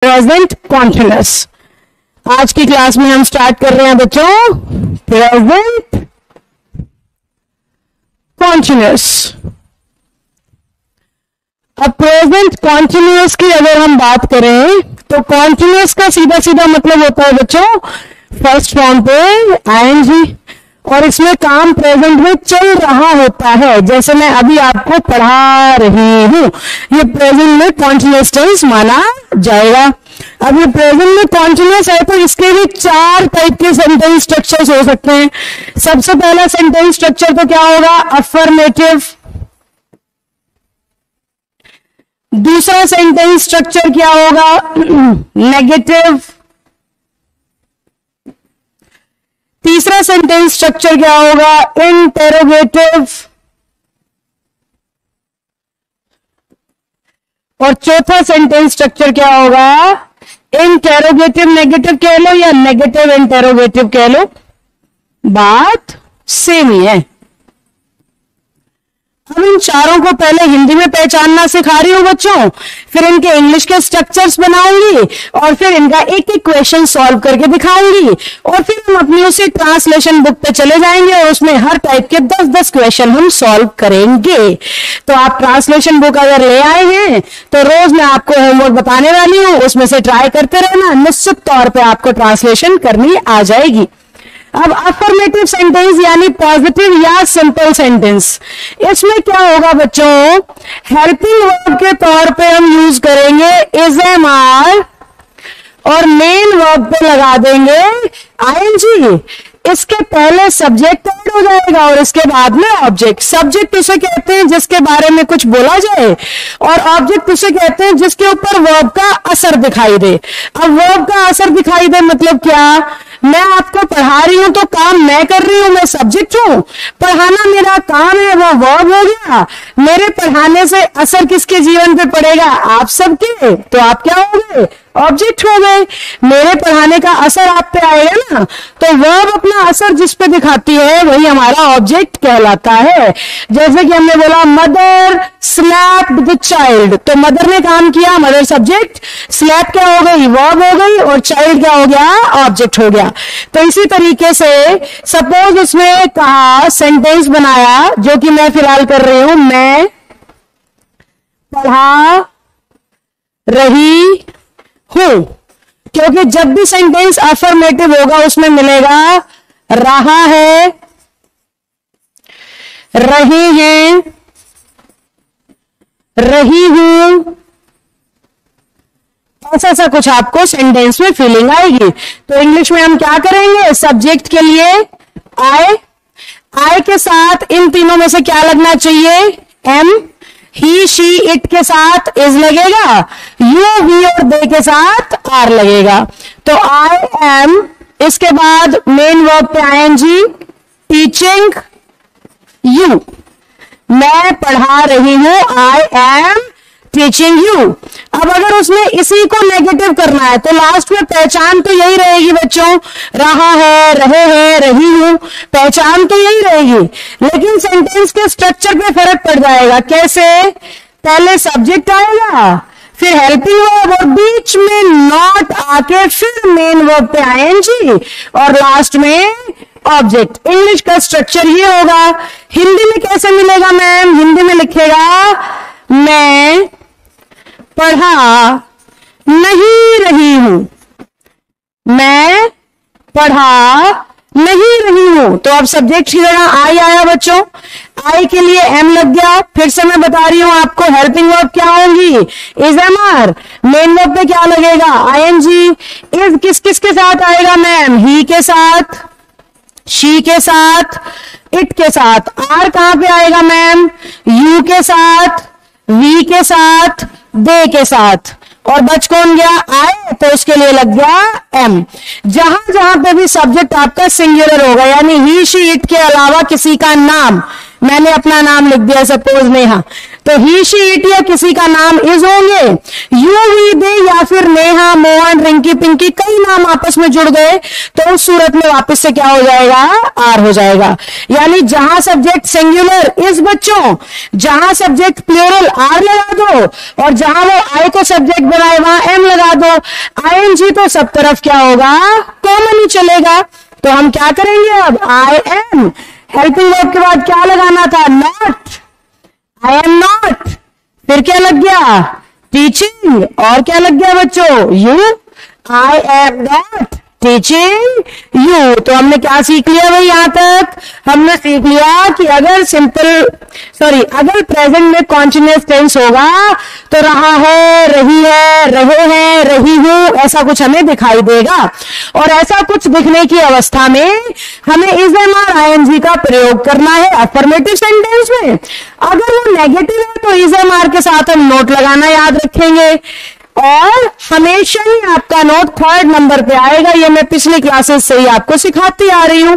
Present continuous. आज की class में हम स्टार्ट कर रहे हैं बच्चों प्रेजेंट कॉन्टिन्यूअस। अब प्रेजेंट कॉन्टिन्यूअस की अगर हम बात करें तो कॉन्टिन्यूअस का सीधा सीधा मतलब होता है बच्चों फर्स्ट फॉर्म पे आईएनजी, और इसमें काम प्रेजेंट में चल रहा होता है। जैसे मैं अभी आपको पढ़ा रही हूं, ये प्रेजेंट में कॉन्टिन्यूअस टेंस माना जाएगा। अब ये प्रेजेंट में कॉन्टिन्यूअस है तो इसके भी चार टाइप के सेंटेंस स्ट्रक्चर्स हो सकते हैं। सबसे पहला सेंटेंस स्ट्रक्चर तो क्या होगा, अफर्मेटिव। दूसरा सेंटेंस स्ट्रक्चर क्या होगा, नेगेटिव। तीसरा सेंटेंस स्ट्रक्चर क्या होगा, इंटेरोगेटिव। और चौथा सेंटेंस स्ट्रक्चर क्या होगा, इंटेरोगेटिव नेगेटिव कह लो या नेगेटिव इंटेरोगेटिव कह लो, बात सेम ही है। अब इन चारों को पहले हिंदी में पहचानना सिखा रही हूं बच्चों, फिर इनके इंग्लिश के स्ट्रक्चर्स बनाऊंगी और फिर इनका एक एक क्वेश्चन सॉल्व करके दिखाऊंगी, और फिर हम अपनी उसी ट्रांसलेशन बुक पे चले जाएंगे और उसमें हर टाइप के 10-10 क्वेश्चन हम सॉल्व करेंगे। तो आप ट्रांसलेशन बुक अगर ले आए हैं तो रोज मैं आपको होमवर्क बताने वाली हूं, उसमें से ट्राई करते रहना, निश्चित तौर पर आपको ट्रांसलेशन करनी आ जाएगी। अब अफर्मेटिव सेंटेंस यानी पॉजिटिव या सिंपल सेंटेंस, इसमें क्या होगा बच्चों, हेल्पिंग वर्ब के तौर पे हम यूज करेंगे इज एम आर और मेन वर्ब पे लगा देंगे आईएनजी। इसके पहले सब्जेक्ट ऐड हो जाएगा और इसके बाद में ऑब्जेक्ट। सब्जेक्ट उसे कहते हैं जिसके बारे में कुछ बोला जाए, और ऑब्जेक्ट उसे कहते हैं जिसके ऊपर वर्ब का असर दिखाई दे। अब वर्ब का असर दिखाई दे मतलब क्या, मैं आपको पढ़ा रही हूं तो काम मैं कर रही हूं, मैं सब्जेक्ट हूं, पढ़ाना मेरा काम है, वो वर्ब हो गया। मेरे पढ़ाने से असर किसके जीवन पे पड़ेगा, आप सबके, तो आप क्या हो गए, ऑब्जेक्ट हो गए। मेरे पढ़ाने का असर आप पे आएगा ना, तो वर्ब अपना असर जिस पे दिखाती है वही हमारा ऑब्जेक्ट कहलाता है। जैसे कि हमने बोला मदर स्लैप्ड द चाइल्ड, तो मदर ने काम किया, मदर सब्जेक्ट, स्लैप क्या हो गई, वर्ब हो गई, और चाइल्ड क्या हो गया, ऑब्जेक्ट हो गया। तो इसी तरीके से सपोज उसमें कहा, सेंटेंस बनाया जो कि मैं फिलहाल कर रही हूं, मैं पढ़ा रही हूं, क्योंकि जब भी सेंटेंस अफर्मेटिव होगा उसमें मिलेगा रहा है, रहे हैं, रही हूं, ऐसा कुछ आपको सेंटेंस में फीलिंग आएगी। तो इंग्लिश में हम क्या करेंगे, सब्जेक्ट के लिए आई के साथ इन तीनों में से क्या लगना चाहिए, एम, ही शी इट के साथ इज लगेगा, यू वी और दे के साथ आर लगेगा। तो आई एम, इसके बाद मेन वर्ब पे आईएनजी, टीचिंग यू, मैं पढ़ा रही हूं, आई एम टीचिंग यू। अब अगर उसमें इसी को नेगेटिव करना है तो लास्ट में पहचान तो यही रहेगी बच्चों, रहा है, रहे हैं, रही हूं, पहचान तो यही रहेगी, लेकिन सेंटेंस के स्ट्रक्चर पे फर्क पड़ जाएगा। कैसे, पहले सब्जेक्ट आएगा, फिर हेल्पिंग वर्ब, और बीच में नॉट आके फिर मेन वर्ब पे आईएनजी, और लास्ट में ऑब्जेक्ट। इंग्लिश का स्ट्रक्चर ये होगा। हिंदी में कैसे मिलेगा मैम, हिंदी में लिखेगा मैं पढ़ा नहीं रही हूं, मैं पढ़ा नहीं रही हूं। तो अब सब्जेक्ट की जगह आई आया बच्चों, आई के लिए एम लग गया। फिर से मैं बता रही हूं आपको, हेल्पिंग वर्ब क्या होंगी, is am are, main verb पे क्या लगेगा, आईएनजी। इज किस किस के साथ आएगा मैम, ही के साथ, शी के साथ, इट के साथ। आर कहां पे आएगा मैम, यू के साथ, वी के साथ, दे के साथ, और बच कौन गया, आए, तो उसके लिए लग गया एम। जहां जहां पे भी सब्जेक्ट आपका सिंगुलर होगा, यानी ही शी इट के अलावा किसी का नाम, मैंने अपना नाम लिख दिया सपोज नेहा, तो ही शी इट या किसी का नाम इज होंगे, यू वी दे या फिर नेहा मोहन रिंकी पिंकी कई नाम आपस में जुड़ गए तो उस सूरत में वापस से क्या हो जाएगा, आर हो जाएगा। यानी जहां सब्जेक्ट सिंगुलर इज बच्चों, जहां सब्जेक्ट प्लूरल आर लगा दो और जहां वो आई को सब्जेक्ट बनाए वहां एम लगा दो। आईएनजी तो सब तरफ क्या होगा, कॉमन ही चलेगा। तो हम क्या करेंगे अब, आई एम हेल्पिंग वर्ब के बाद क्या लगाना था, नॉट, आई एम नॉट, फिर क्या लग गया, टीचिंग, और क्या लग गया बच्चों, you, I am not teaching you. तो हमने क्या सीख लिया भाई, यहां तक हमने सीख लिया कि अगर अगर प्रेजेंट में कॉन्टिन्यूअस टेंस होगा तो रहा है, रही है, रहे हैं, रही हूं, ऐसा कुछ हमें दिखाई देगा। और ऐसा कुछ दिखने की अवस्था में हमें इज एम और आईएनजी का प्रयोग करना है अफर्मेटिव सेंटेंस में। अगर वो नेगेटिव है तो इज एम आर के साथ हम नोट लगाना याद रखेंगे और हमेशा ही आपका नोट 3rd नंबर पे आएगा। ये मैं पिछली क्लासेस से ही आपको सिखाती आ रही हूं।